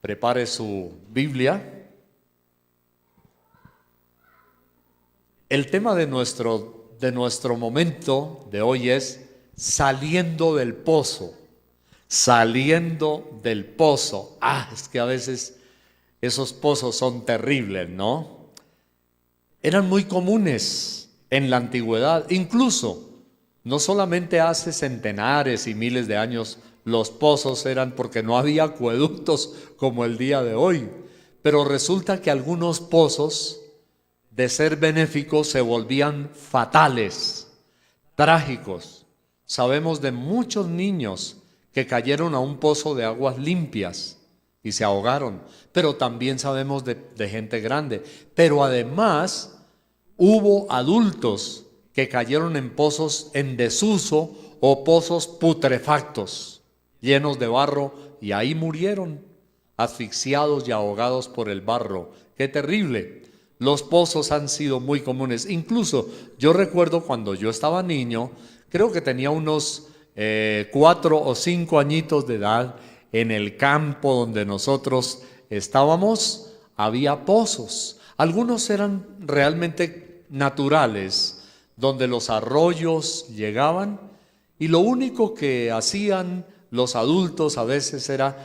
prepare su Biblia. El tema de nuestro momento de hoy es saliendo del pozo. Saliendo del pozo. Es que a veces esos pozos son terribles, ¿no? Eran muy comunes en la antigüedad, incluso no solamente hace centenares y miles de años los pozos eran porque no había acueductos como el día de hoy, pero resulta que algunos pozos de ser benéficos se volvían fatales, trágicos. Sabemos de muchos niños que cayeron a un pozo de aguas limpias y se ahogaron, pero también sabemos de gente grande. Pero además hubo adultos que cayeron en pozos en desuso o pozos putrefactos, llenos de barro, y ahí murieron, asfixiados y ahogados por el barro. ¡Qué terrible! Los pozos han sido muy comunes. Incluso yo recuerdo cuando yo estaba niño, creo que tenía unos 4 o 5 añitos de edad, en el campo donde nosotros estábamos, había pozos. Algunos eran realmente naturales, donde los arroyos llegaban, y lo único que hacían los adultos a veces era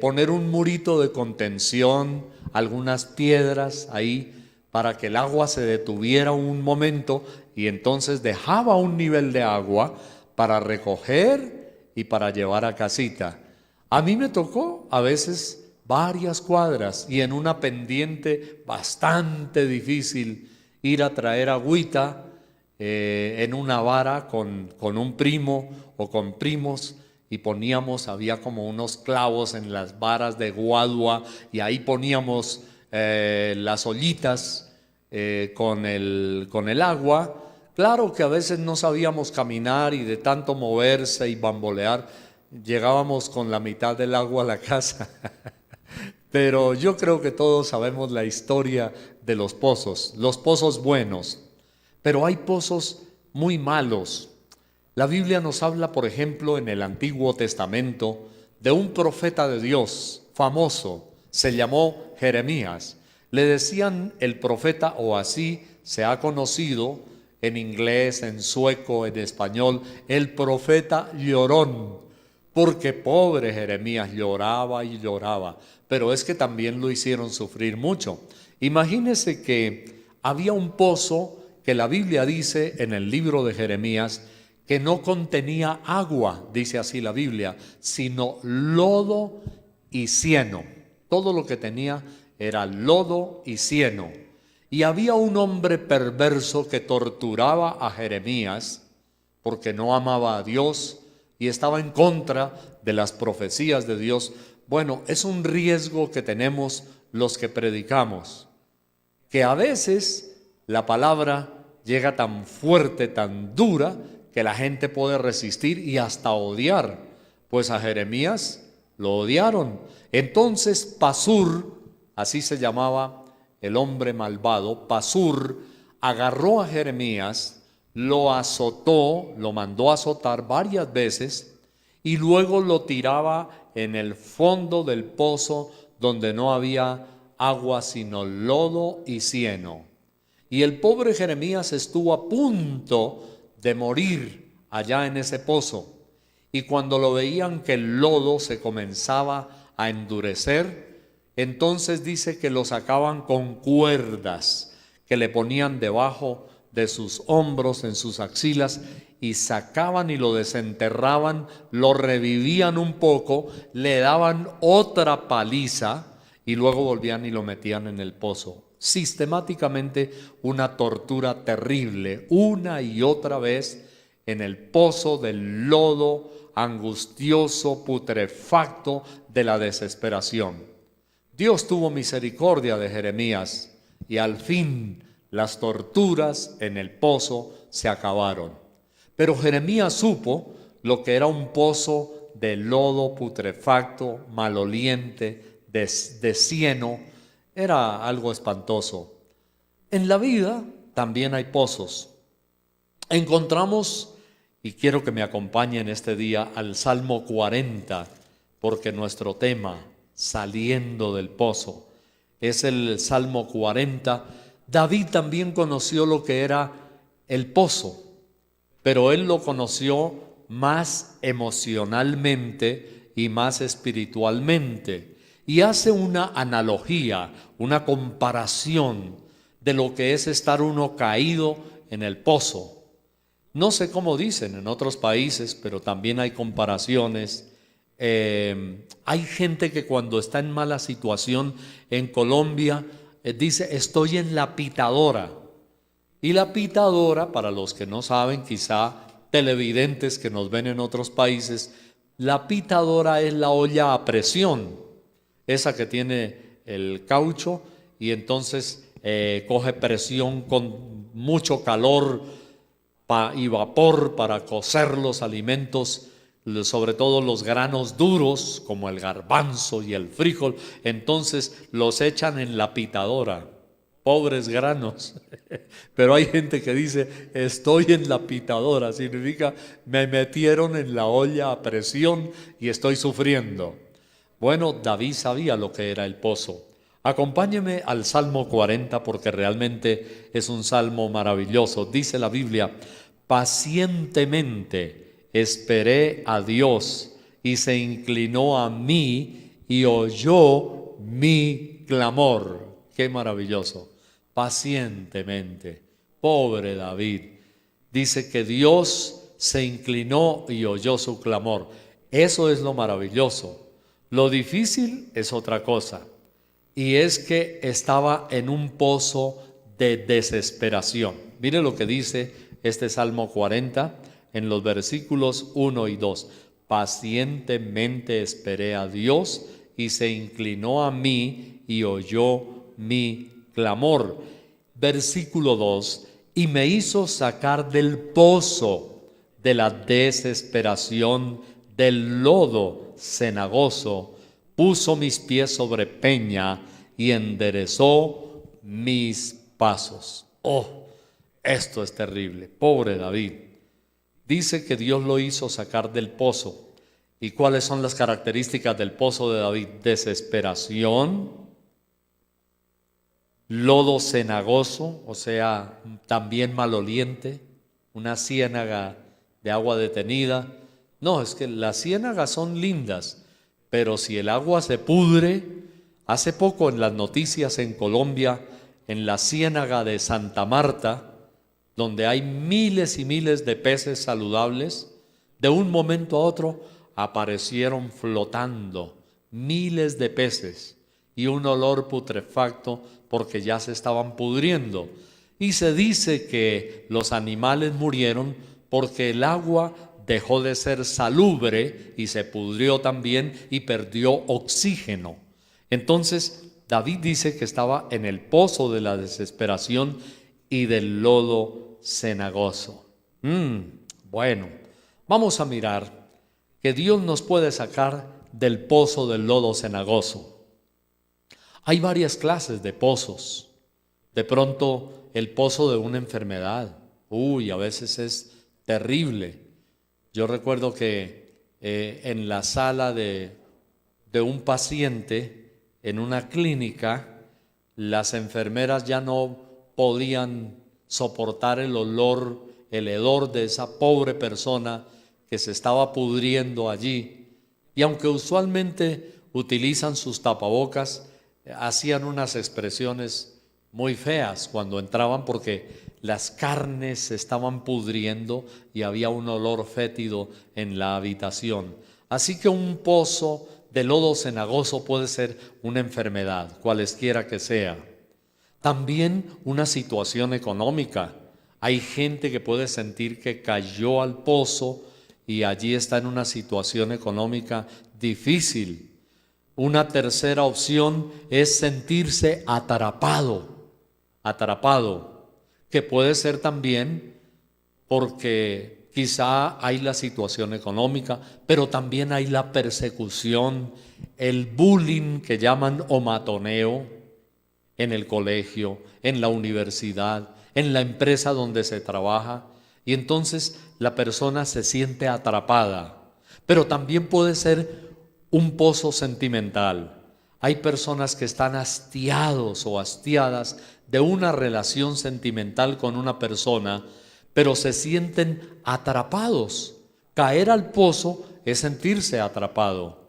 poner un murito de contención, algunas piedras ahí, para que el agua se detuviera un momento, y entonces dejaba un nivel de agua para recoger y para llevar a casita. A mí me tocó a veces varias cuadras y en una pendiente bastante difícil ir a traer agüita en una vara con un primo o con primos, y poníamos, había como unos clavos en las varas de guadua, y ahí poníamos las ollitas con el agua. Claro que a veces no sabíamos caminar y de tanto moverse y bambolear llegábamos con la mitad del agua a la casa. Pero yo creo que todos sabemos la historia de los pozos buenos, pero hay pozos muy malos. La Biblia nos habla, por ejemplo, en el Antiguo Testamento, de un profeta de Dios famoso, se llamó Jeremías. Le decían el profeta, o así se ha conocido en inglés, en sueco, en español, el profeta llorón, porque pobre Jeremías lloraba y lloraba, pero es que también lo hicieron sufrir mucho. Imagínese que había un pozo que la Biblia dice en el libro de Jeremías que no contenía agua, dice así la Biblia, sino lodo y cieno. Todo lo que tenía era lodo y cieno. Y había un hombre perverso que torturaba a Jeremías porque no amaba a Dios y estaba en contra de las profecías de Dios. Bueno, es un riesgo que tenemos los que predicamos, que a veces la palabra llega tan fuerte, tan dura, que la gente puede resistir y hasta odiar. Pues a Jeremías lo odiaron. Entonces Pasur, así se llamaba el hombre malvado, Pasur, agarró a Jeremías, lo azotó, lo mandó a azotar varias veces, y luego lo tiraba en el fondo del pozo donde no había agua sino lodo y cieno. Y el pobre Jeremías estuvo a punto de morir allá en ese pozo. Y cuando lo veían que el lodo se comenzaba a endurecer, entonces dice que lo sacaban con cuerdas que le ponían debajo de sus hombros, en sus axilas, y sacaban y lo desenterraban, lo revivían un poco, le daban otra paliza y luego volvían y lo metían en el pozo. Sistemáticamente una tortura terrible, una y otra vez en el pozo del lodo angustioso, putrefacto de la desesperación. Dios tuvo misericordia de Jeremías y al fin las torturas en el pozo se acabaron. Pero Jeremías supo lo que era un pozo de lodo putrefacto, maloliente, de cieno. Era algo espantoso. En la vida también hay pozos. Encontramos, y quiero que me acompañen este día, al Salmo 40, porque nuestro tema, saliendo del pozo. Es el Salmo 40. David también conoció lo que era el pozo, pero él lo conoció más emocionalmente y más espiritualmente. Y hace una analogía, una comparación de lo que es estar uno caído en el pozo. No sé cómo dicen en otros países, pero también hay comparaciones. Hay gente que cuando está en mala situación en Colombia dice: estoy en la pitadora. Y la pitadora, para los que no saben, quizá televidentes que nos ven en otros países, la pitadora es la olla a presión, esa que tiene el caucho y entonces coge presión con mucho calor y vapor para cocer los alimentos, sobre todo los granos duros como el garbanzo y el frijol. Entonces los echan en la pitadora, pobres granos. Pero hay gente que dice: estoy en la pitadora, significa me metieron en la olla a presión y estoy sufriendo. Bueno, David sabía lo que era el pozo. Acompáñeme al Salmo 40 porque realmente es un salmo maravilloso. Dice la Biblia: pacientemente esperé a Dios y se inclinó a mí y oyó mi clamor. Qué maravilloso. Pacientemente. Pobre David. Dice que Dios se inclinó y oyó su clamor. Eso es lo maravilloso. Lo difícil es otra cosa. Y es que estaba en un pozo de desesperación. Mire lo que dice este Salmo 40 en los versículos 1 y 2. Pacientemente esperé a Dios y se inclinó a mí y oyó mi clamor. Versículo 2. Y me hizo sacar del pozo de la desesperación, del lodo cenagoso. Puso mis pies sobre peña y enderezó mis pasos. Oh, esto es terrible. Pobre David. Dice que Dios lo hizo sacar del pozo. ¿Y cuáles son las características del pozo de David? Desesperación, lodo cenagoso, o sea, también maloliente, una ciénaga de agua detenida. No, es que las ciénagas son lindas, pero si el agua se pudre, hace poco en las noticias en Colombia, en la ciénaga de Santa Marta, donde hay miles y miles de peces saludables, de un momento a otro aparecieron flotando miles de peces y un olor putrefacto porque ya se estaban pudriendo. Y se dice que los animales murieron porque el agua dejó de ser salubre y se pudrió también y perdió oxígeno. Entonces David dice que estaba en el pozo de la desesperación y del lodo cenagoso. Bueno, vamos a mirar que Dios nos puede sacar del pozo del lodo cenagoso. Hay varias clases de pozos. De pronto el pozo de una enfermedad. A veces es terrible. Yo recuerdo que en la sala de un paciente en una clínica, las enfermeras ya no podían soportar el olor, el hedor de esa pobre persona que se estaba pudriendo allí. Y aunque usualmente utilizan sus tapabocas, hacían unas expresiones muy feas cuando entraban porque las carnes se estaban pudriendo y había un olor fétido en la habitación. Así que un pozo de lodo cenagoso puede ser una enfermedad, cualesquiera que sea. También una situación económica. Hay gente que puede sentir que cayó al pozo y allí está en una situación económica difícil. Una tercera opción es sentirse atrapado, que puede ser también porque quizá hay la situación económica, pero también hay la persecución, el bullying que llaman o matoneo en el colegio, en la universidad, en la empresa donde se trabaja, y entonces la persona se siente atrapada. Pero también puede ser un pozo sentimental. Hay personas que están hastiados o hastiadas de una relación sentimental con una persona, pero se sienten atrapados. Caer al pozo es sentirse atrapado.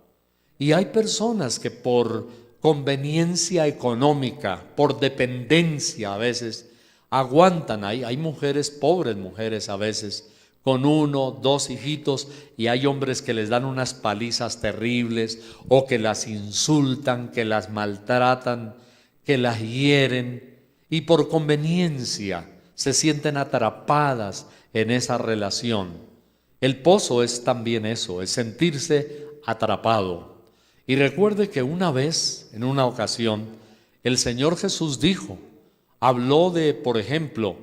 Y hay personas que por conveniencia económica, por dependencia a veces, aguantan. Hay mujeres, pobres mujeres a veces, con 1, 2 hijitos, y hay hombres que les dan unas palizas terribles, o que las insultan, que las maltratan, que las hieren, y por conveniencia se sienten atrapadas en esa relación. El pozo es también eso, es sentirse atrapado. Y recuerde que una vez, en una ocasión, el Señor Jesús habló de, por ejemplo,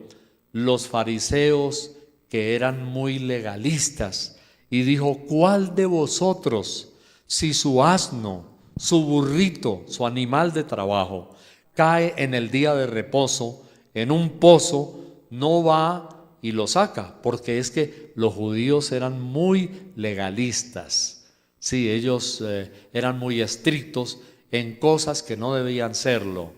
los fariseos que eran muy legalistas, y dijo: ¿cuál de vosotros, si su asno, su burrito, su animal de trabajo, cae en el día de reposo en un pozo, no va y lo saca? Porque es que los judíos eran muy legalistas. Sí, ellos eran muy estrictos en cosas que no debían serlo.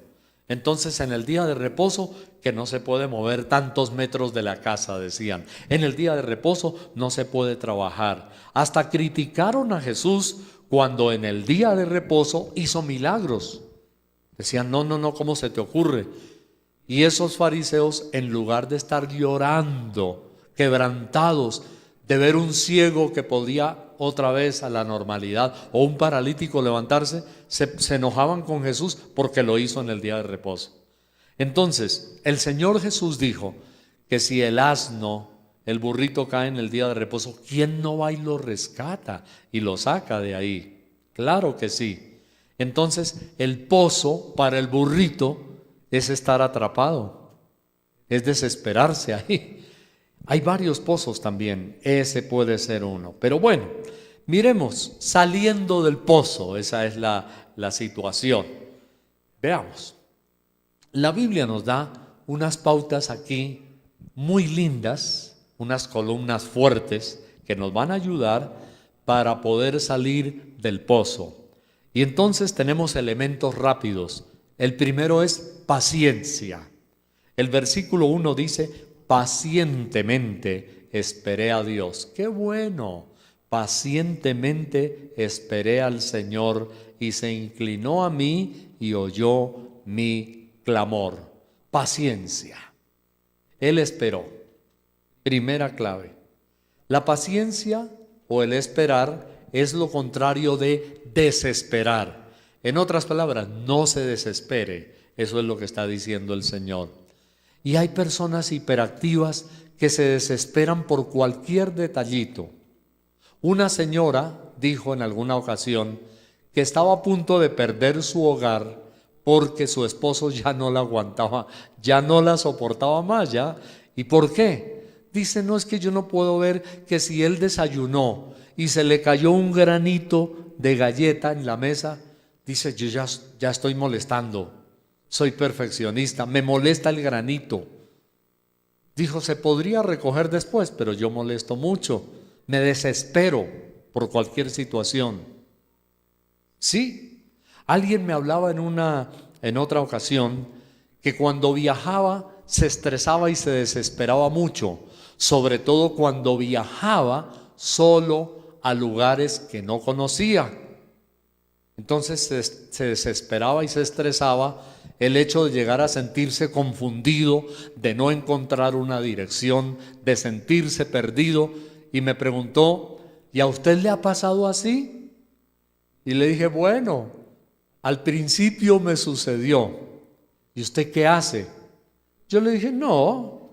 Entonces, en el día de reposo, que no se puede mover tantos metros de la casa, decían. En el día de reposo no se puede trabajar. Hasta criticaron a Jesús cuando en el día de reposo hizo milagros. Decían: no, no, no, ¿cómo se te ocurre? Y esos fariseos, en lugar de estar llorando, quebrantados, de ver un ciego que podía otra vez a la normalidad, o un paralítico levantarse, se enojaban con Jesús porque lo hizo en el día de reposo. Entonces, el Señor Jesús dijo que si el asno, el burrito, cae en el día de reposo, ¿quién no va y lo rescata y lo saca de ahí? Claro que sí. Entonces, el pozo para el burrito es estar atrapado, es desesperarse ahí. Hay varios pozos también, ese puede ser uno. Pero bueno, miremos, saliendo del pozo, esa es la situación. Veamos, la Biblia nos da unas pautas aquí muy lindas, unas columnas fuertes que nos van a ayudar para poder salir del pozo. Y entonces tenemos elementos rápidos. El primero es paciencia. El versículo 1 dice: pacientemente esperé a Dios. ¡Qué bueno! Pacientemente esperé al Señor, y se inclinó a mí y oyó mi clamor. Paciencia. Él esperó. Primera clave. La paciencia o el esperar es lo contrario de desesperar. En otras palabras, no se desespere. Eso es lo que está diciendo el Señor. Y hay personas hiperactivas que se desesperan por cualquier detallito. Una señora dijo en alguna ocasión que estaba a punto de perder su hogar porque su esposo ya no la aguantaba, ya no la soportaba más, ya. ¿Y por qué? Dice: no, es que yo no puedo ver que si él desayunó y se le cayó un granito de galleta en la mesa, dice: yo ya estoy molestando. Soy perfeccionista, me molesta el granito. Dijo: se podría recoger después, pero yo molesto mucho, me desespero por cualquier situación. Sí, alguien me hablaba en otra ocasión que cuando viajaba se estresaba y se desesperaba mucho, sobre todo cuando viajaba solo a lugares que no conocía. Entonces se desesperaba y se estresaba el hecho de llegar a sentirse confundido, de no encontrar una dirección, de sentirse perdido. Y me preguntó: ¿y a usted le ha pasado así? Y le dije: bueno, al principio me sucedió. ¿Y usted qué hace? Yo le dije: no,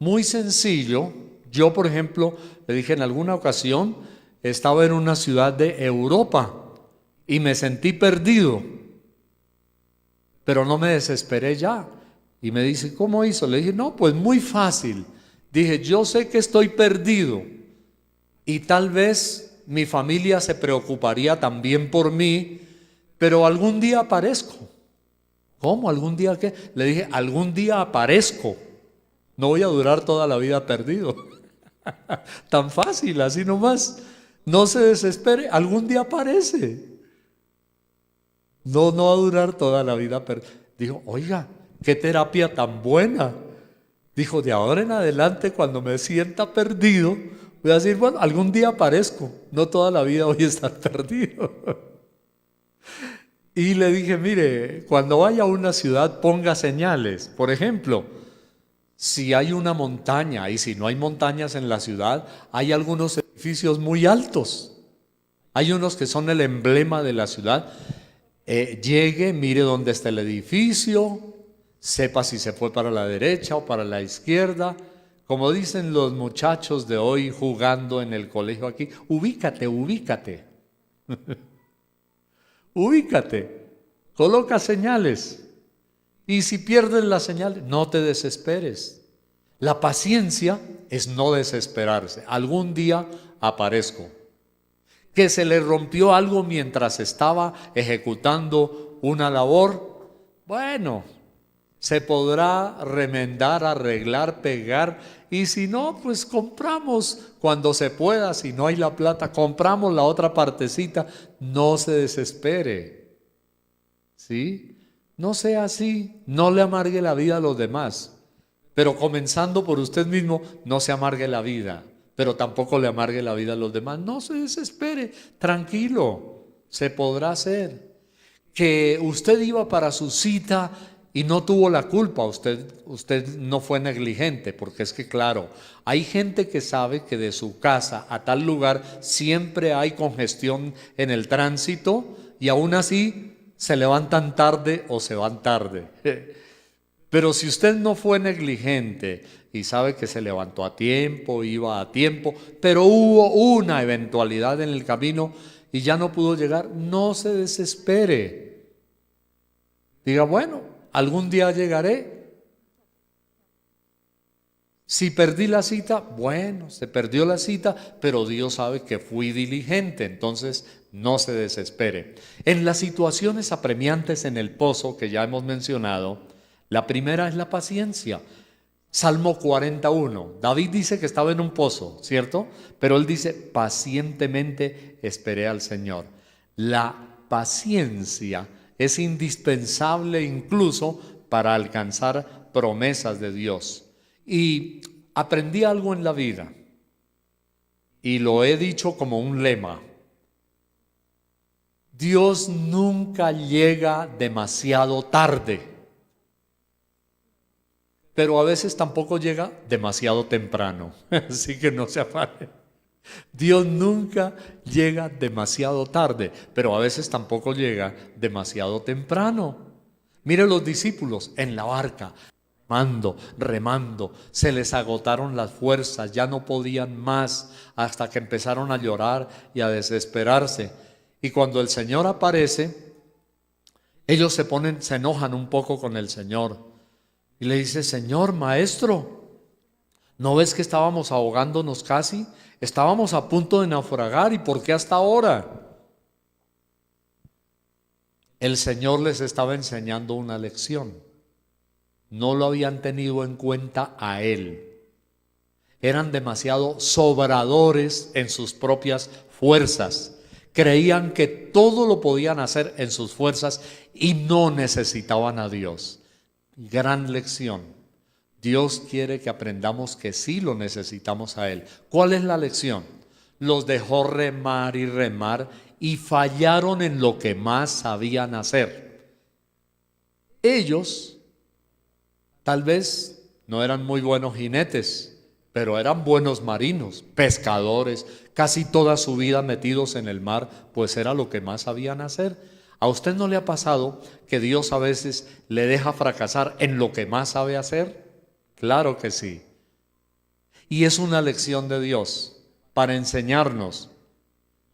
muy sencillo. Yo, por ejemplo, le dije en alguna ocasión, estaba en una ciudad de Europa y me sentí perdido, pero no me desesperé ya. Y me dice: ¿cómo hizo? Le dije: no, pues muy fácil. Dije: yo sé que estoy perdido y tal vez mi familia se preocuparía también por mí, pero algún día aparezco. ¿Cómo? ¿Algún día qué? Le dije: algún día aparezco. No voy a durar toda la vida perdido. Tan fácil, así nomás. No se desespere, algún día aparece. no va a durar toda la vida. Dijo, oiga, qué terapia tan buena. Dijo, de ahora en adelante, cuando me sienta perdido, voy a decir, bueno, algún día aparezco, no toda la vida voy a estar perdido. Y le dije, mire, cuando vaya a una ciudad ponga señales. Por ejemplo, si hay una montaña y si no hay montañas en la ciudad, hay algunos edificios muy altos. Hay unos que son el emblema de la ciudad. Llegue, mire dónde está el edificio, sepa si se fue para la derecha o para la izquierda. Como dicen los muchachos de hoy jugando en el colegio aquí, ubícate, ubícate. Ubícate, coloca señales. Y si pierdes las señales, no te desesperes. La paciencia es no desesperarse. Algún día aparezco. Que se le rompió algo mientras estaba ejecutando una labor, bueno, se podrá remendar, arreglar, pegar, y si no, pues compramos cuando se pueda. Si no hay la plata, compramos la otra partecita. No se desespere, ¿sí? No sea así, no le amargue la vida a los demás, pero comenzando por usted mismo, no se amargue la vida, pero tampoco le amargue la vida a los demás. No se desespere, tranquilo, se podrá hacer. Que usted iba para su cita y no tuvo la culpa, usted no fue negligente, porque es que claro, hay gente que sabe que de su casa a tal lugar siempre hay congestión en el tránsito y aún así se levantan tarde o se van tarde. Pero si usted no fue negligente y sabe que se levantó a tiempo, iba a tiempo, pero hubo una eventualidad en el camino y ya no pudo llegar, no se desespere. Diga, bueno, algún día llegaré. Si perdí la cita, bueno, se perdió la cita, pero Dios sabe que fui diligente, entonces no se desespere. En las situaciones apremiantes en el pozo que ya hemos mencionado, la primera es la paciencia. Salmo 41, David dice que estaba en un pozo, ¿cierto? Pero él dice, pacientemente esperé al Señor. La paciencia es indispensable incluso para alcanzar promesas de Dios. Y aprendí algo en la vida y lo he dicho como un lema. Dios nunca llega demasiado tarde, pero a veces tampoco llega demasiado temprano, así que no se afane. Dios nunca llega demasiado tarde, pero a veces tampoco llega demasiado temprano. Mire los discípulos en la barca, remando, se les agotaron las fuerzas, ya no podían más, hasta que empezaron a llorar y a desesperarse. Y cuando el Señor aparece, ellos se enojan un poco con el Señor. Y le dice, Señor, maestro, ¿no ves que estábamos ahogándonos casi? Estábamos a punto de naufragar, ¿y por qué hasta ahora? El Señor les estaba enseñando una lección. No lo habían tenido en cuenta a Él. Eran demasiado sobradores en sus propias fuerzas. Creían que todo lo podían hacer en sus fuerzas y no necesitaban a Dios. Gran lección. Dios quiere que aprendamos que sí lo necesitamos a Él. ¿Cuál es la lección? Los dejó remar y remar y fallaron en lo que más sabían hacer. Ellos tal vez no eran muy buenos jinetes, pero eran buenos marinos, pescadores, casi toda su vida metidos en el mar, pues era lo que más sabían hacer. ¿A usted no le ha pasado que Dios a veces le deja fracasar en lo que más sabe hacer? Claro que sí. Y es una lección de Dios para enseñarnos,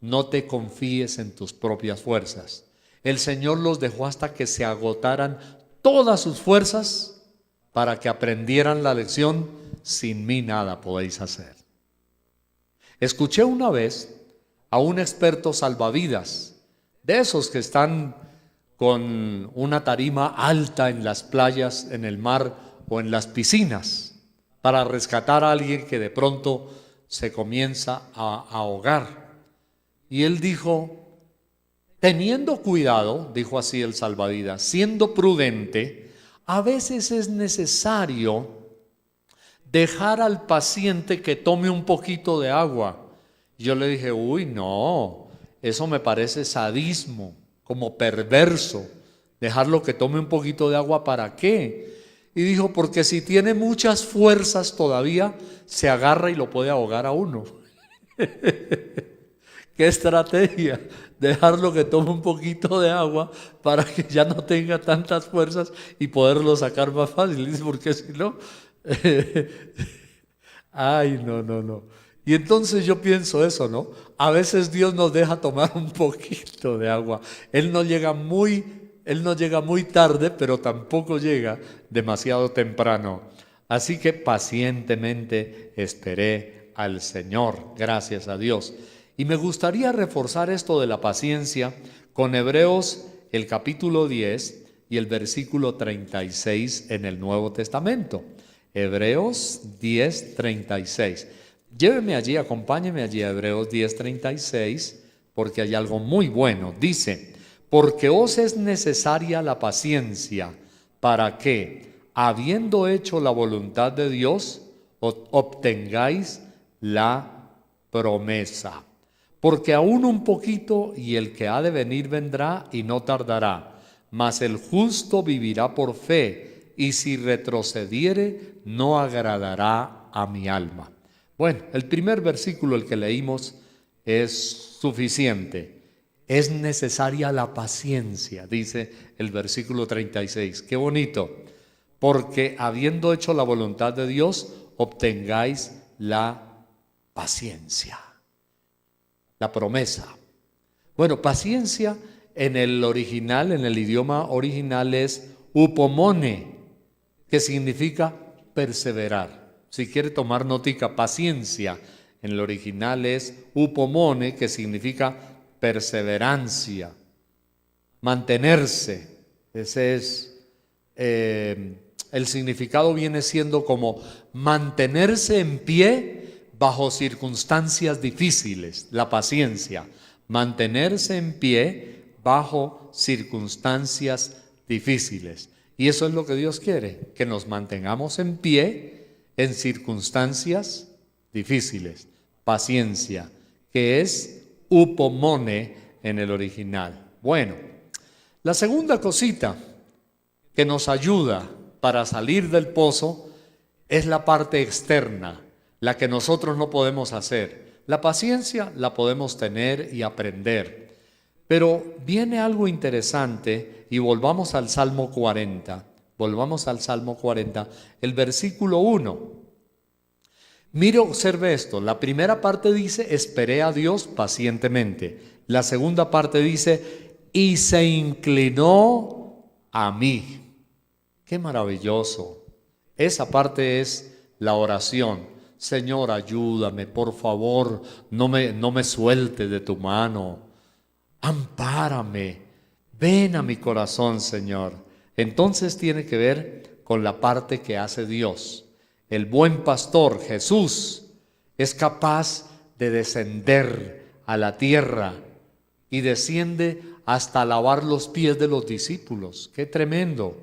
no te confíes en tus propias fuerzas. El Señor los dejó hasta que se agotaran todas sus fuerzas para que aprendieran la lección, sin mí nada podéis hacer. Escuché una vez a un experto salvavidas, de esos que están con una tarima alta en las playas, en el mar o en las piscinas, para rescatar a alguien que de pronto se comienza a ahogar. Y él dijo, Teniendo cuidado, dijo así el salvavidas, siendo prudente, a veces es necesario dejar al paciente que tome un poquito de agua. Yo le dije, uy, no, eso me parece sadismo, como perverso. Dejarlo que tome un poquito de agua, ¿para qué? Y dijo, porque si tiene muchas fuerzas todavía, se agarra y lo puede ahogar a uno. ¿Qué estrategia? Dejarlo que tome un poquito de agua para que ya no tenga tantas fuerzas y poderlo sacar más fácil. Dice, porque si no... Ay, no, no, no. Y entonces yo pienso eso, ¿no? A veces Dios nos deja tomar un poquito de agua. Él no llega muy tarde, pero tampoco llega demasiado temprano. Así que pacientemente esperé al Señor, gracias a Dios. Y me gustaría reforzar esto de la paciencia con Hebreos, el capítulo 10 y el versículo 36 en el Nuevo Testamento. Hebreos 10:36. Lléveme allí, acompáñeme allí a Hebreos 10:36, porque hay algo muy bueno. Dice, porque os es necesaria la paciencia para que, habiendo hecho la voluntad de Dios, obtengáis la promesa. Porque aún un poquito y el que ha de venir vendrá y no tardará, mas el justo vivirá por fe, y si retrocediere no agradará a mi alma. Bueno, el primer versículo, el que leímos, es suficiente. Es necesaria la paciencia, dice el versículo 36. Qué bonito. Porque habiendo hecho la voluntad de Dios, obtengáis la paciencia. La promesa. Bueno, paciencia en el original, en el idioma original es upomone, que significa perseverar. Si quiere tomar notica, paciencia en el original es upomone, que significa perseverancia, mantenerse. Ese es el significado, viene siendo como mantenerse en pie bajo circunstancias difíciles. La paciencia, mantenerse en pie bajo circunstancias difíciles. Y eso es lo que Dios quiere, que nos mantengamos en pie en circunstancias difíciles. Paciencia, que es upomone en el original. Bueno, la segunda cosita que nos ayuda para salir del pozo es la parte externa, la que nosotros no podemos hacer. La paciencia la podemos tener y aprender. Pero viene algo interesante y volvamos al Salmo 40. Volvamos al Salmo 40, el versículo 1. Mire, observe esto. La primera parte dice, esperé a Dios pacientemente. La segunda parte dice, y se inclinó a mí. Qué maravilloso. Esa parte es la oración. Señor, ayúdame, por favor, no me sueltes de tu mano. Ampárame, ven a mi corazón, Señor. Entonces tiene que ver con la parte que hace Dios. El buen pastor, Jesús, es capaz de descender a la tierra y desciende hasta lavar los pies de los discípulos. ¡Qué tremendo!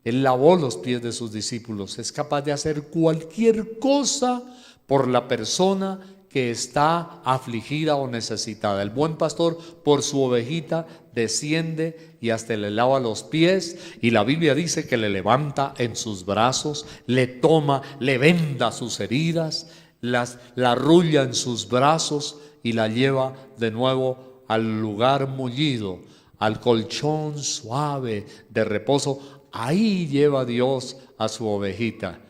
Él lavó los pies de sus discípulos. Es capaz de hacer cualquier cosa por la persona que está afligida o necesitada. El buen pastor por su ovejita desciende y hasta le lava los pies, y la Biblia dice que le levanta en sus brazos, le toma, le venda sus heridas, la arrulla en sus brazos y la lleva de nuevo al lugar mullido, al colchón suave de reposo. Ahí lleva Dios a su ovejita.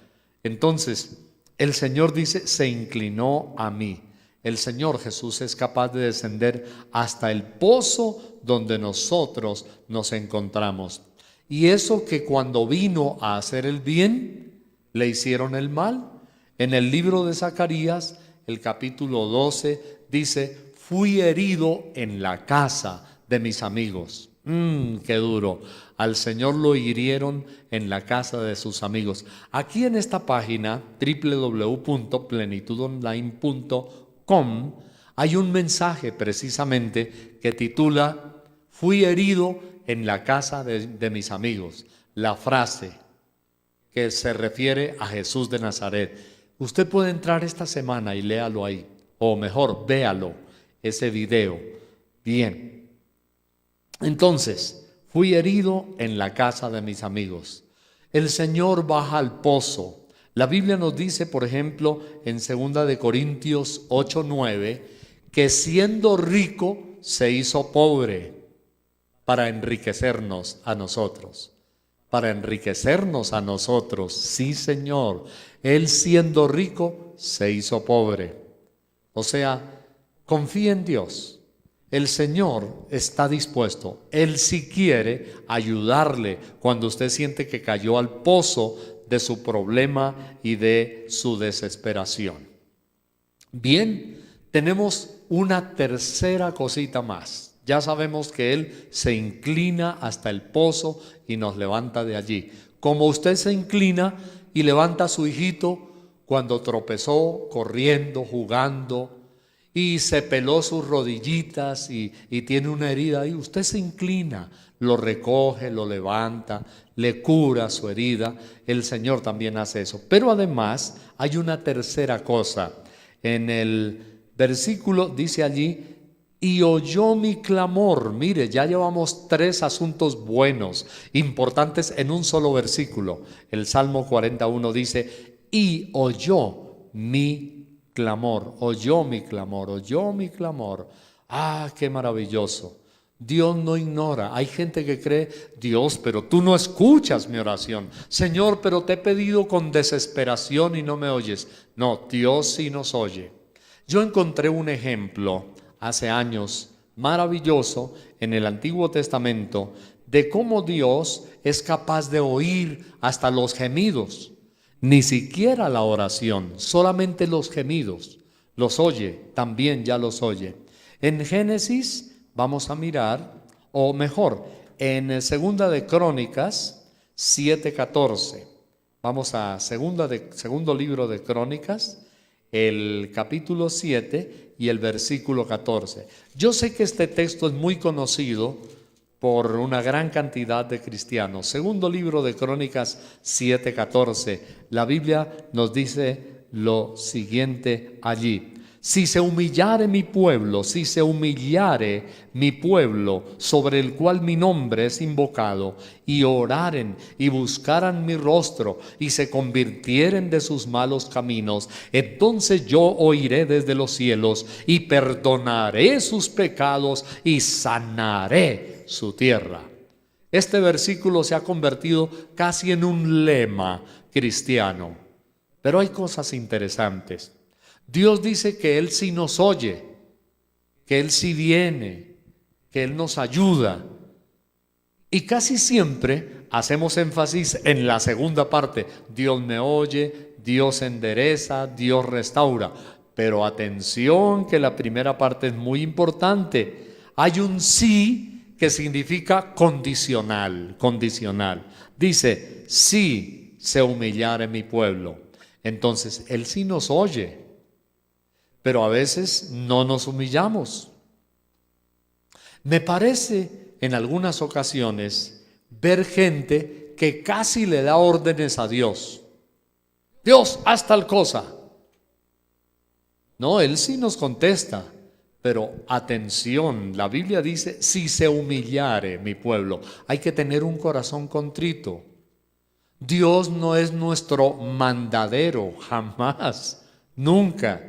Entonces, el Señor dice, se inclinó a mí. El Señor Jesús es capaz de descender hasta el pozo donde nosotros nos encontramos. Y eso que cuando vino a hacer el bien, le hicieron el mal. En el libro de Zacarías, el capítulo 12, dice, fui herido en la casa de mis amigos. Qué duro. Al Señor lo hirieron en la casa de sus amigos. Aquí en esta página, www.plenitudonline.com, Hay un mensaje precisamente que titula "Fui herido en la casa de mis amigos". La frase que se refiere a Jesús de Nazaret. Usted puede entrar esta semana y léalo ahí, o mejor, véalo, ese video. Bien, entonces, fui herido en la casa de mis amigos. El Señor baja al pozo. La Biblia nos dice, por ejemplo, en 2 Corintios 8:9, que siendo rico se hizo pobre para enriquecernos a nosotros. Para enriquecernos a nosotros, sí, Señor. Él siendo rico se hizo pobre. O sea, confía en Dios. El Señor está dispuesto, Él sí quiere ayudarle cuando usted siente que cayó al pozo de su problema y de su desesperación. Bien, tenemos una tercera cosita más. Ya sabemos que Él se inclina hasta el pozo y nos levanta de allí. Como usted se inclina y levanta a su hijito cuando tropezó, corriendo, jugando, y se peló sus rodillitas y tiene una herida ahí, usted se inclina, lo recoge, lo levanta, le cura su herida. El Señor también hace eso. Pero además hay una tercera cosa. En el versículo dice allí: y oyó mi clamor. Mire, ya llevamos 3 asuntos buenos, importantes en un solo versículo. El Salmo 41 dice: y oyó mi clamor, oyó mi clamor, oyó mi clamor. ¡Ah, qué maravilloso! Dios no ignora. Hay gente que cree: Dios, pero tú no escuchas mi oración. Señor, pero te he pedido con desesperación y no me oyes. No, Dios sí nos oye. Yo encontré un ejemplo hace años maravilloso en el Antiguo Testamento de cómo Dios es capaz de oír hasta los gemidos. Ni siquiera la oración, solamente los gemidos. Los oye, también ya los oye. En Génesis vamos a mirar, o mejor, en Segunda de Crónicas 7:14. Vamos a segundo libro de Crónicas, el capítulo 7 y el versículo 14. Yo sé que este texto es muy conocido por una gran cantidad de cristianos. Segundo libro de Crónicas 7:14. La Biblia nos dice lo siguiente allí: si se humillare mi pueblo, si se humillare mi pueblo, sobre el cual mi nombre es invocado, y oraren y buscaran mi rostro, y se convirtieren de sus malos caminos, entonces yo oiré desde los cielos, y perdonaré sus pecados, y sanaré su tierra. Este versículo se ha convertido casi en un lema cristiano. Pero hay cosas interesantes. Dios dice que Él sí nos oye, que Él sí viene, que Él nos ayuda. Y casi siempre hacemos énfasis en la segunda parte: Dios me oye, Dios endereza, Dios restaura. Pero atención, que la primera parte es muy importante. Hay un sí que significa condicional, condicional. Dice: si se humillare mi pueblo. Entonces, Él sí nos oye, pero a veces no nos humillamos. Me parece en algunas ocasiones ver gente que casi le da órdenes a Dios. Dios, haz tal cosa. No, Él sí nos contesta, pero atención, la Biblia dice: si se humillare mi pueblo. Hay que tener un corazón contrito. Dios no es nuestro mandadero, jamás, nunca.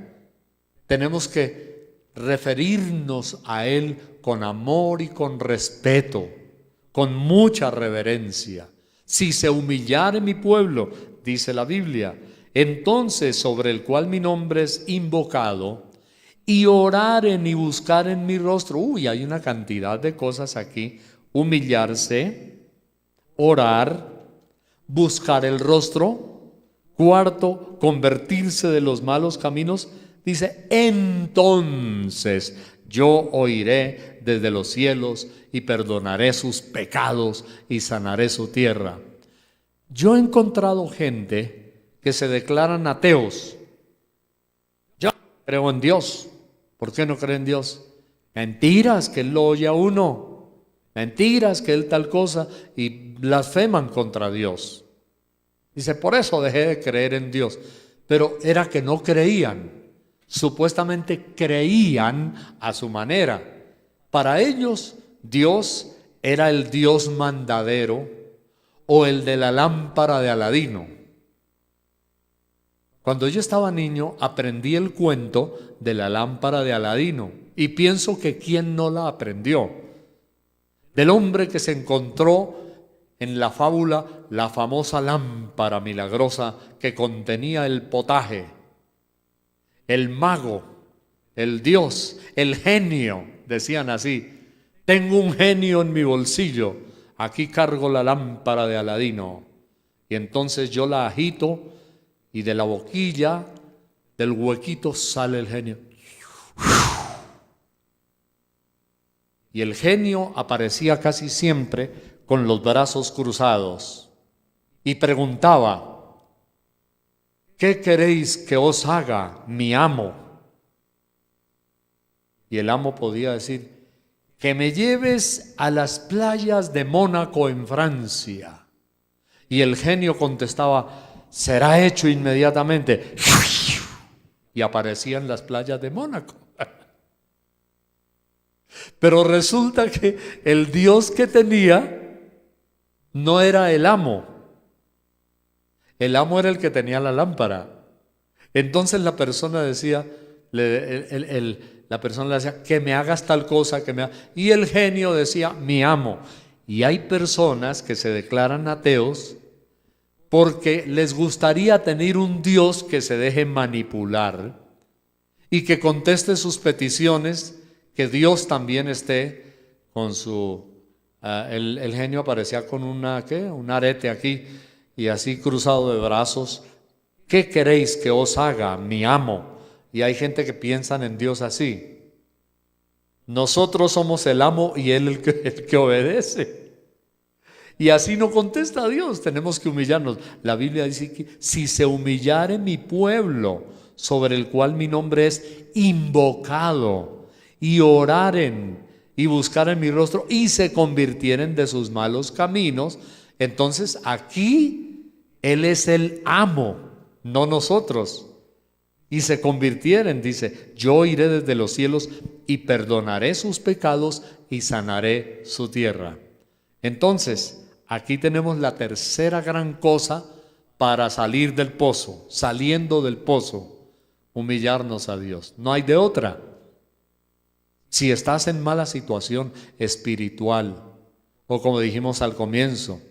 Tenemos que referirnos a Él con amor y con respeto, con mucha reverencia. Si se humillare mi pueblo, dice la Biblia, entonces sobre el cual mi nombre es invocado, y oraren y buscaren mi rostro. Hay una cantidad de cosas aquí: humillarse, orar, buscar el rostro. Cuarto, convertirse de los malos caminos. Dice: entonces yo oiré desde los cielos y perdonaré sus pecados y sanaré su tierra. Yo he encontrado gente que se declaran ateos. Yo creo en Dios ¿Por qué no cree en Dios? Mentiras, que Él lo oye a uno. Mentiras, que Él tal cosa. Y blasfeman contra Dios. Dice, por eso dejé de creer en Dios. Pero era que no creían. Supuestamente creían a su manera. Para ellos, Dios era el Dios mandadero o el de la lámpara de Aladino. Cuando yo estaba niño, aprendí el cuento de la lámpara de Aladino. Y pienso que ¿quién no la aprendió? Del hombre que se encontró en la fábula la famosa lámpara milagrosa que contenía el potaje, el mago, el dios, el genio, decían así. Tengo un genio en mi bolsillo, aquí cargo la lámpara de Aladino. Y entonces yo la agito y de la boquilla, del huequito sale el genio. Y el genio aparecía casi siempre con los brazos cruzados y preguntaba, ¿qué queréis que os haga, mi amo? Y el amo podía decir, que me lleves a las playas de Mónaco en Francia. Y el genio contestaba, será hecho inmediatamente. Y aparecían las playas de Mónaco. Pero resulta que el Dios que tenía no era el amo. El amo era el que tenía la lámpara. Entonces la persona decía, la persona le decía, que me hagas tal cosa, y el genio decía, mi amo. Y hay personas que se declaran ateos porque les gustaría tener un Dios que se deje manipular y que conteste sus peticiones, que Dios también esté con su... el genio aparecía con un arete aquí y así cruzado de brazos. ¿Qué queréis que os haga, mi amo? Y hay gente que piensa en Dios así. Nosotros somos el amo y Él el que obedece. Y así no contesta a Dios, tenemos que humillarnos. La Biblia dice que si se humillare mi pueblo, sobre el cual mi nombre es invocado, y oraren y buscaren mi rostro y se convirtieren de sus malos caminos, entonces aquí Él es el amo, no nosotros. Y se convirtieren, dice, yo iré desde los cielos y perdonaré sus pecados y sanaré su tierra. Entonces, aquí tenemos la tercera gran cosa para salir del pozo, saliendo del pozo, humillarnos a Dios. No hay de otra. Si estás en mala situación espiritual, o como dijimos al comienzo,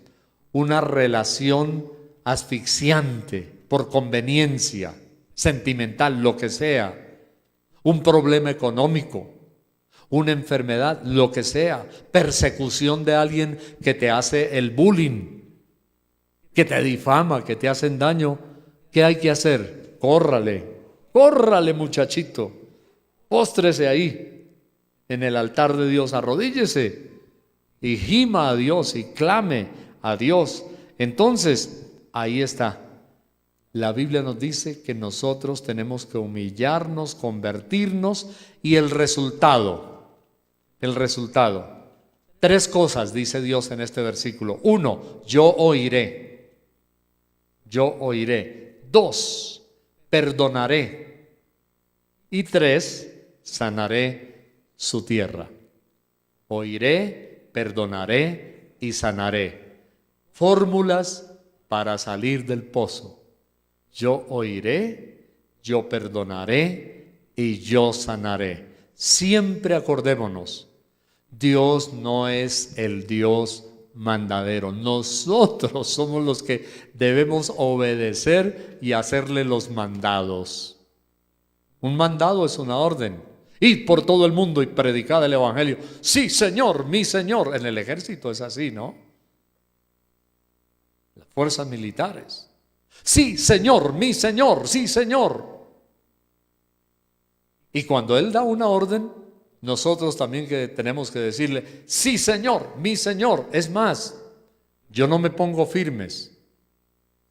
una relación asfixiante por conveniencia, sentimental, lo que sea, un problema económico, una enfermedad, lo que sea, persecución de alguien que te hace el bullying, que te difama, que te hacen daño, ¿qué hay que hacer? Córrale muchachito, póstrese ahí en el altar de Dios, arrodíllese y gima a Dios y clame a Dios. Entonces, ahí está. La Biblia nos dice que nosotros tenemos que humillarnos, convertirnos y el resultado. Tres cosas dice Dios en este versículo. 1, yo oiré. Yo oiré. 2, perdonaré. Y 3, sanaré su tierra. Oiré, perdonaré y sanaré. Fórmulas para salir del pozo. Yo oiré, yo perdonaré y yo sanaré. Siempre acordémonos, Dios no es el Dios mandadero. Nosotros somos los que debemos obedecer y hacerle los mandados. Un mandado es una orden. Id por todo el mundo y predicad el evangelio. Sí, Señor, mi Señor. En el ejército es así, ¿no? Las fuerzas militares. Sí, Señor, mi Señor, sí, Señor. Y cuando Él da una orden, nosotros también que tenemos que decirle, sí, Señor, mi Señor. Es más, yo no me pongo firmes.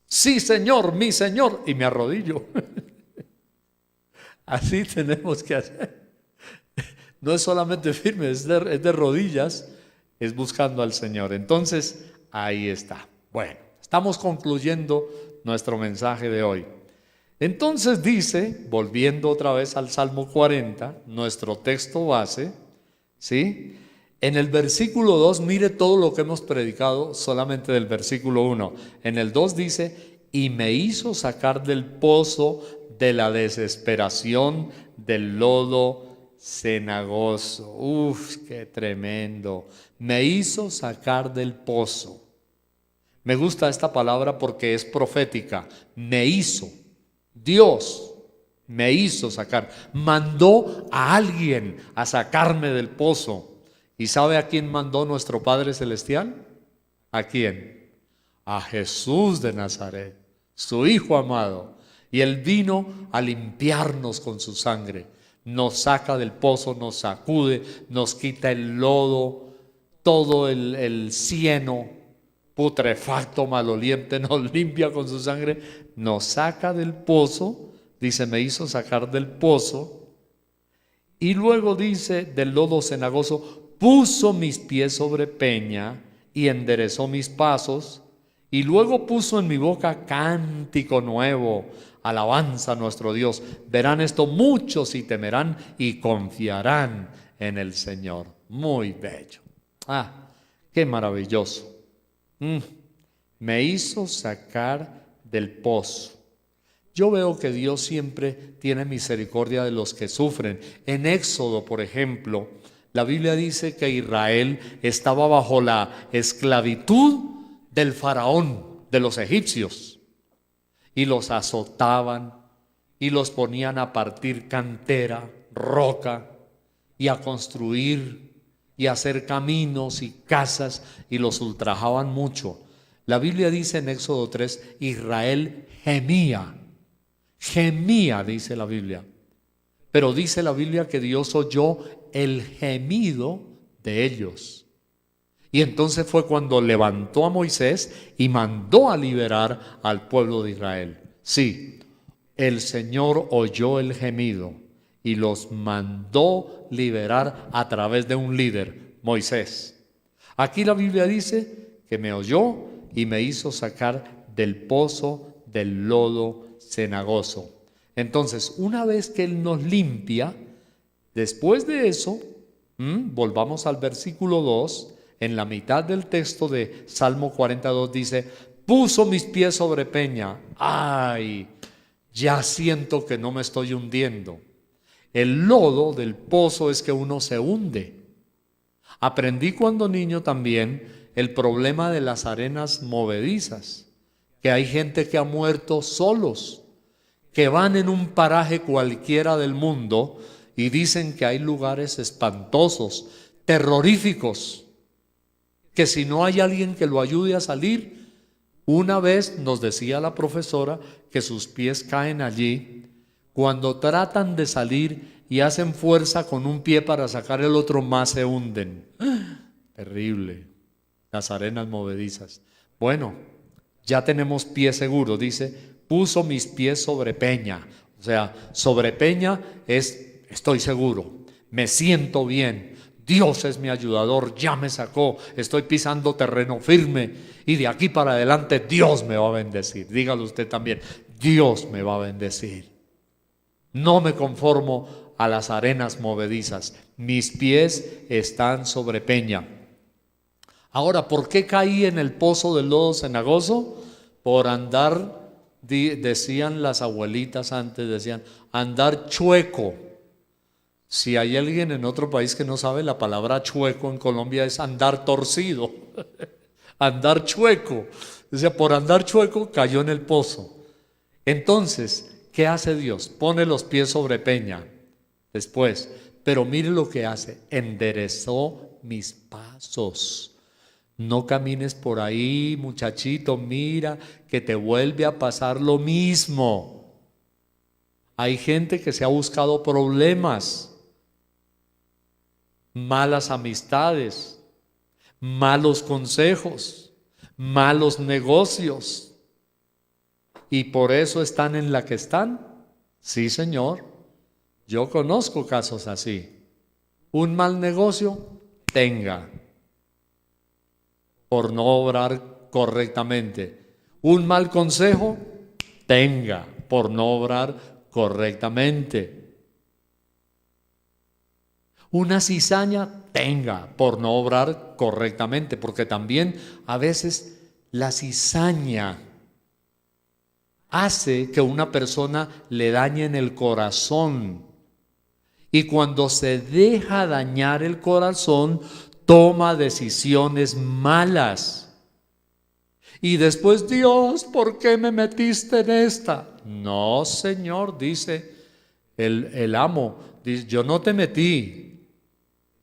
Sí, Señor, mi Señor. Y me arrodillo. Así tenemos que hacer. No es solamente firme, es de rodillas, es buscando al Señor. Entonces, ahí está. Bueno, estamos concluyendo nuestro mensaje de hoy. Entonces dice, volviendo otra vez al Salmo 40, nuestro texto base, ¿sí? En el versículo 2, mire todo lo que hemos predicado solamente del versículo 1. En el 2 dice, y me hizo sacar del pozo de la desesperación, del lodo cenagoso. Uf, qué tremendo. Me hizo sacar del pozo. Me gusta esta palabra porque es profética. Me hizo. Dios me hizo sacar. Mandó a alguien a sacarme del pozo. ¿Y sabe a quién mandó nuestro Padre Celestial? ¿A quién? A Jesús de Nazaret, su Hijo amado. Y Él vino a limpiarnos con su sangre. Nos saca del pozo, nos sacude, nos quita el lodo, todo el cieno putrefacto, maloliente, nos limpia con su sangre, nos saca del pozo, dice, me hizo sacar del pozo, y luego dice, del lodo cenagoso, puso mis pies sobre peña y enderezó mis pasos, y luego puso en mi boca cántico nuevo, alabanza a nuestro Dios. Verán esto muchos y temerán y confiarán en el Señor. Muy bello. Qué maravilloso. Me hizo sacar del pozo. Yo veo que Dios siempre tiene misericordia de los que sufren. En Éxodo, por ejemplo, la Biblia dice que Israel estaba bajo la esclavitud del faraón, de los egipcios, y los azotaban y los ponían a partir cantera, roca, y a construir y a hacer caminos y casas, y los ultrajaban mucho. La Biblia dice en Éxodo 3, Israel gemía, dice la Biblia. Pero dice la Biblia que Dios oyó el gemido de ellos. Y entonces fue cuando levantó a Moisés y mandó a liberar al pueblo de Israel. Sí, el Señor oyó el gemido y los mandó liberar a través de un líder, Moisés. Aquí la Biblia dice que me oyó y me hizo sacar del pozo del lodo cenagoso. Entonces, una vez que Él nos limpia, después de eso, volvamos al versículo 2, en la mitad del texto de Salmo 42 dice, puso mis pies sobre peña. ¡Ay! Ya siento que no me estoy hundiendo. El lodo del pozo es que uno se hunde. Aprendí cuando niño también el problema de las arenas movedizas, que hay gente que ha muerto solos, que van en un paraje cualquiera del mundo y dicen que hay lugares espantosos, terroríficos, que si no hay alguien que lo ayude a salir. Una vez nos decía la profesora que sus pies caen allí cuando tratan de salir y hacen fuerza con un pie para sacar el otro, más se hunden. Terrible, las arenas movedizas. Bueno, ya tenemos pie seguro, dice, puso mis pies sobre peña. O sea, sobre peña es, estoy seguro, me siento bien, Dios es mi ayudador, ya me sacó, estoy pisando terreno firme y de aquí para adelante Dios me va a bendecir. Dígalo usted también, Dios me va a bendecir. No me conformo a las arenas movedizas, mis pies están sobre peña. Ahora, ¿por qué caí en el pozo del lodo cenagoso? Por andar, decían las abuelitas antes, decían, andar chueco. Si hay alguien en otro país que no sabe, la palabra chueco en Colombia es andar torcido. Andar chueco. O sea, por andar chueco cayó en el pozo. Entonces, ¿qué hace Dios? Pone los pies sobre peña. Después, pero mire lo que hace, enderezó mis pasos. No camines por ahí, muchachito, mira que te vuelve a pasar lo mismo. Hay gente que se ha buscado problemas, malas amistades, malos consejos, malos negocios, y por eso están en la que están. Sí, Señor, yo conozco casos así. Un mal negocio, tenga, por no obrar correctamente. Un mal consejo, tenga, por no obrar correctamente. Una cizaña, tenga, por no obrar correctamente, porque también a veces la cizaña hace que una persona le dañe en el corazón. Y cuando se deja dañar el corazón, toma decisiones malas. Y después, Dios, ¿por qué me metiste en esta? No, Señor, dice el amo, dice, yo no te metí.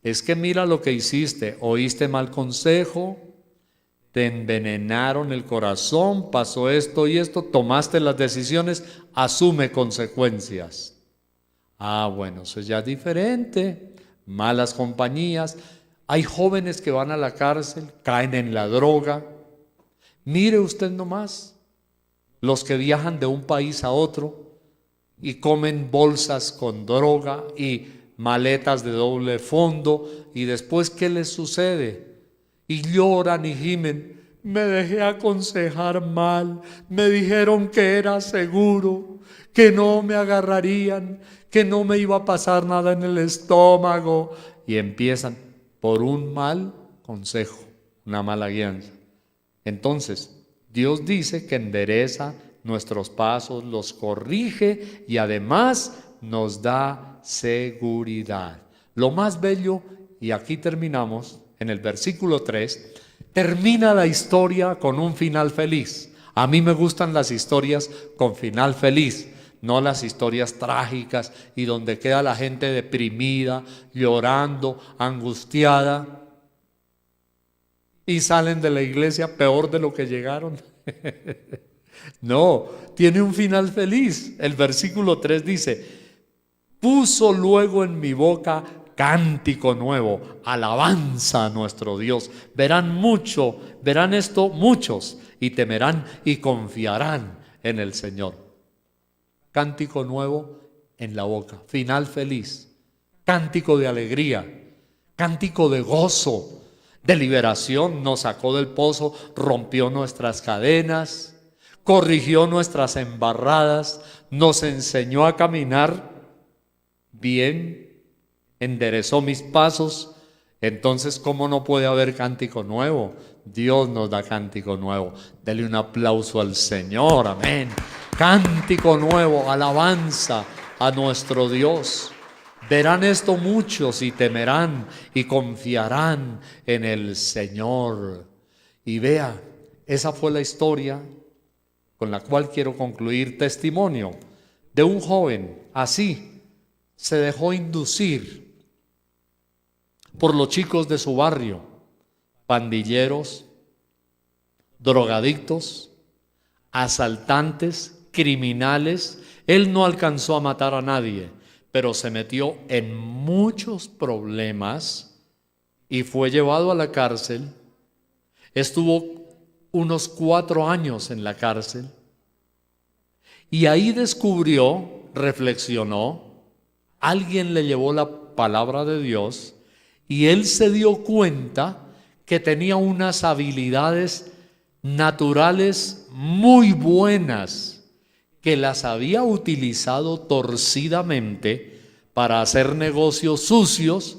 Es que mira lo que hiciste, oíste mal consejo, te envenenaron el corazón, pasó esto y esto, tomaste las decisiones, asume consecuencias. Ah, bueno, eso ya es diferente. Malas compañías. Hay jóvenes que van a la cárcel, caen en la droga. Mire usted nomás, los que viajan de un país a otro y comen bolsas con droga y maletas de doble fondo, y después, ¿qué les sucede? Y lloran y gimen. Me dejé aconsejar mal, me dijeron que era seguro, que no me agarrarían, que no me iba a pasar nada en el estómago, y empiezan por un mal consejo, una mala guianza. Entonces, Dios dice que endereza nuestros pasos, los corrige y además nos da seguridad. Lo más bello, y aquí terminamos, en el versículo 3, termina la historia con un final feliz. A mí me gustan las historias con final feliz, no las historias trágicas y donde queda la gente deprimida, llorando, angustiada y salen de la iglesia peor de lo que llegaron. No, tiene un final feliz. El versículo 3 dice: puso luego en mi boca cántico nuevo, alabanza a nuestro Dios. Verán esto muchos, y temerán y confiarán en el Señor. Cántico nuevo en la boca, final feliz, cántico de alegría, cántico de gozo, de liberación. Nos sacó del pozo, rompió nuestras cadenas, corrigió nuestras embarradas, nos enseñó a caminar bien, enderezó mis pasos. Entonces, ¿cómo no puede haber cántico nuevo? Dios nos da cántico nuevo. Dele un aplauso al Señor, amén. Cántico nuevo, alabanza a nuestro Dios. Verán esto muchos y temerán y confiarán en el Señor. Y vea, esa fue la historia con la cual quiero concluir, testimonio de un joven así. Se dejó inducir por los chicos de su barrio, pandilleros, drogadictos, asaltantes, criminales. Él no alcanzó a matar a nadie, pero se metió en muchos problemas y fue llevado a la cárcel. Estuvo unos 4 años en la cárcel y ahí descubrió, reflexionó, alguien le llevó la palabra de Dios y él se dio cuenta que tenía unas habilidades naturales muy buenas, que las había utilizado torcidamente para hacer negocios sucios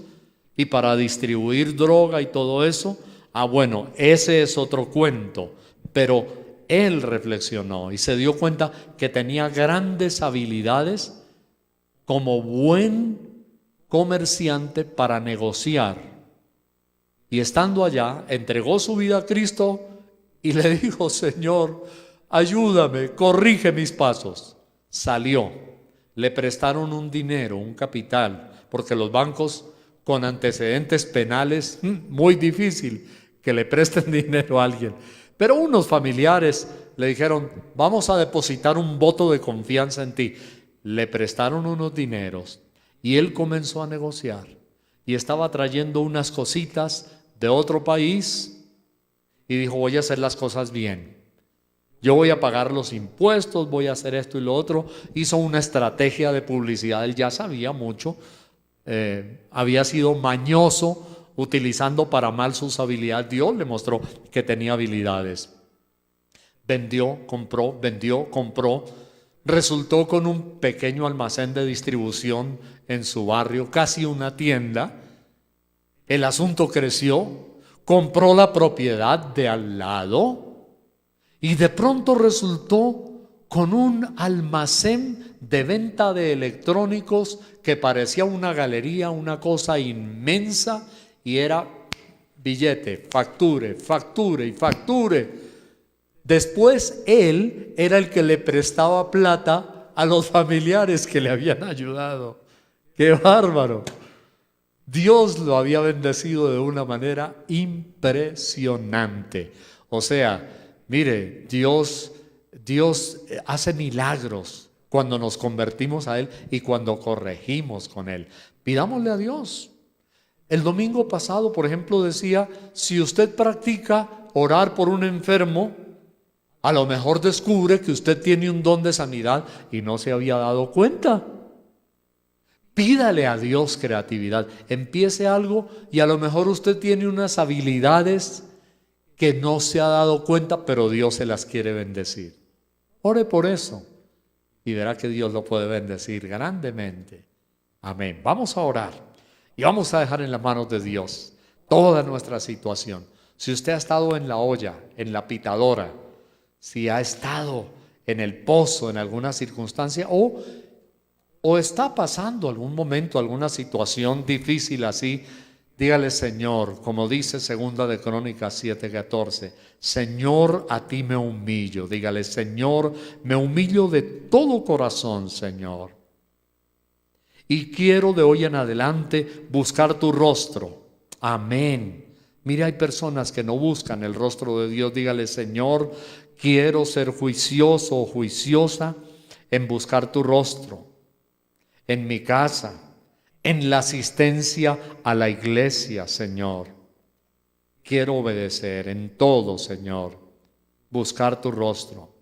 y para distribuir droga y todo eso. Ah, bueno, ese es otro cuento, pero él reflexionó y se dio cuenta que tenía grandes habilidades como buen comerciante para negociar. Y estando allá, entregó su vida a Cristo y le dijo: Señor, ayúdame, corrige mis pasos. Salió, le prestaron un dinero, un capital, porque los bancos con antecedentes penales, muy difícil que le presten dinero a alguien. Pero unos familiares le dijeron: vamos a depositar un voto de confianza en ti. Le prestaron unos dineros y él comenzó a negociar y estaba trayendo unas cositas de otro país y dijo: voy a hacer las cosas bien, yo voy a pagar los impuestos, voy a hacer esto y lo otro. Hizo una estrategia de publicidad, él ya sabía mucho, había sido mañoso, utilizando para mal sus habilidades. Dios le mostró que tenía habilidades. Vendió, compró. Resultó con un pequeño almacén de distribución en su barrio, casi una tienda. El asunto creció, compró la propiedad de al lado y de pronto resultó con un almacén de venta de electrónicos que parecía una galería, una cosa inmensa, y era billete, facture y facture. Después él era el que le prestaba plata a los familiares que le habían ayudado. ¡Qué bárbaro! Dios lo había bendecido de una manera impresionante. O sea, mire, Dios hace milagros cuando nos convertimos a Él y cuando corregimos con Él. Pidámosle a Dios. El domingo pasado, por ejemplo, decía, si usted practica orar por un enfermo, a lo mejor descubre que usted tiene un don de sanidad y no se había dado cuenta. Pídale a Dios creatividad. Empiece algo y a lo mejor usted tiene unas habilidades que no se ha dado cuenta, pero Dios se las quiere bendecir. Ore por eso y verá que Dios lo puede bendecir grandemente. Amén. Vamos a orar y vamos a dejar en las manos de Dios toda nuestra situación. Si usted ha estado en la olla, en la pitadora, si ha estado en el pozo en alguna circunstancia o está pasando algún momento, alguna situación difícil así, dígale: Señor, como dice 2 de Crónicas 7:14, Señor, a ti me humillo. Dígale: Señor, me humillo de todo corazón, Señor, y quiero de hoy en adelante buscar tu rostro. Amén. Mire, hay personas que no buscan el rostro de Dios. Dígale: Señor, quiero ser juicioso o juiciosa en buscar tu rostro, en mi casa, en la asistencia a la iglesia, Señor. Quiero obedecer en todo, Señor, buscar tu rostro.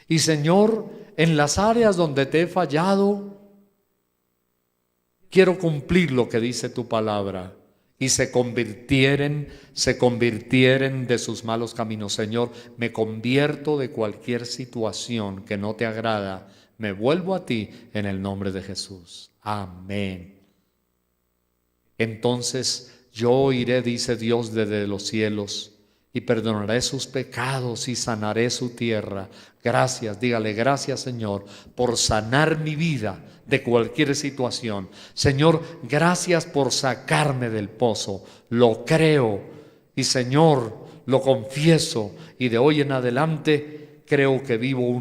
Y Señor, en las áreas donde te he fallado, quiero cumplir lo que dice tu palabra y se convirtieren de sus malos caminos. Señor, me convierto de cualquier situación que no te agrada. Me vuelvo a ti en el nombre de Jesús. Amén. Entonces yo oiré, dice Dios, desde los cielos, y perdonaré sus pecados y sanaré su tierra. Gracias, dígale: gracias, Señor, por sanar mi vida de cualquier situación. Señor, gracias por sacarme del pozo. Lo creo y, Señor, lo confieso, y de hoy en adelante creo que vivo un